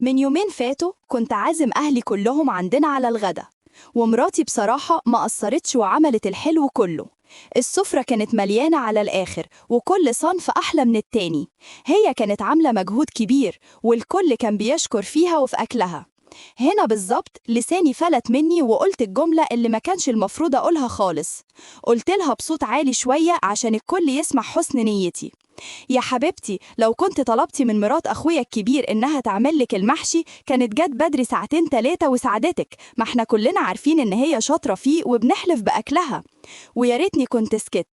من يومين فاتوا كنت عازم أهلي كلهم عندنا على الغدا، ومراتي بصراحة ما قصرتش وعملت الحلو كله. السفرة كانت مليانة على الآخر وكل صنف أحلى من التاني. هي كانت عاملة مجهود كبير والكل كان بيشكر فيها وفي أكلها. هنا بالظبط لساني فلت مني وقلت الجملة اللي ما كانش المفروض أقولها خالص. قلت لها بصوت عالي شوية عشان الكل يسمع حسن نيتي: يا حبيبتي، لو كنت طلبتي من مرات أخويا الكبير إنها تعمل لك المحشي كانت جت بدري ساعتين تلاتة وساعدتك، ما احنا كلنا عارفين إن هي شاطرة فيه وبنحلف بأكلها. ويا ريتني كنت سكت.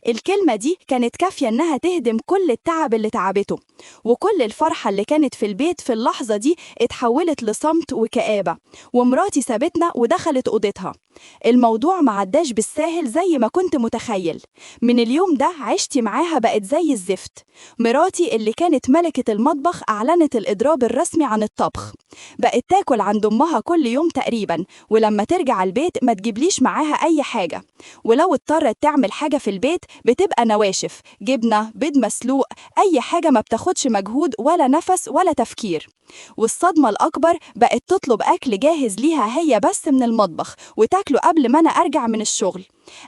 الكلمة دي كانت كافية إنها تهدم كل التعب اللي تعبته، وكل الفرحة اللي كانت في البيت في اللحظة دي اتحولت لصمت وكآبة. ومراتي سابتنا ودخلت أوضتها. الموضوع ما عداش بالساهل زي ما كنت متخيل. من اليوم ده عشتي معاها بقت زي الزفت. مراتي اللي كانت ملكة المطبخ أعلنت الإضراب الرسمي عن الطبخ. بقت تاكل عند أمها كل يوم تقريبا، ولما ترجع البيت ما تجيبليش معاها أي حاجة. ولو اضطرت تعمل حاجة في البيت بتبقى نواشف، جبنة، بيض مسلوق، أي حاجة ما بتاخدش مجهود ولا نفس ولا تفكير. والصدمة الأكبر بقت تطلب أكل جاهز ليها هي بس من المطبخ وتاكله قبل ما أنا أرجع من الشغل.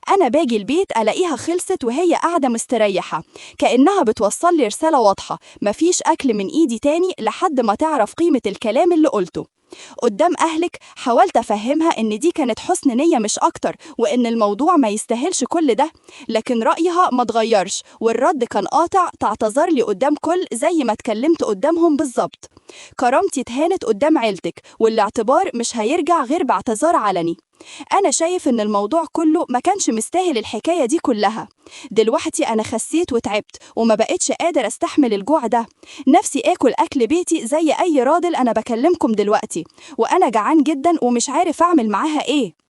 أنا باجي البيت ألاقيها خلصت وهي قاعدة مستريحة، كأنها بتوصل لي رسالة واضحة: مفيش أكل من إيدي تاني لحد ما تعرف قيمة الكلام اللي قلته. قدام أهلك حاولت أفهمها إن دي كانت حسن نية مش أكتر، وإن الموضوع ما يستاهلش كل ده، لكن رأيها ما اتغيرش والرد كان قاطع. تعتذر لي قدام كل زي ما اتكلمت قدامهم بالظبط. كرامتي اتهانت قدام عيلتك، والاعتبار مش هيرجع غير باعتذار علني. أنا شايف إن الموضوع كله ما كانش مستاهل الحكاية دي كلها. دلوقتي أنا خسيت وتعبت وما بقتش قادر أستحمل الجوع ده. نفسي آكل أكل بيتي زي أي راجل. أنا بكلمكم دلوقتي وأنا جعان جدا ومش عارف أعمل معاها إيه.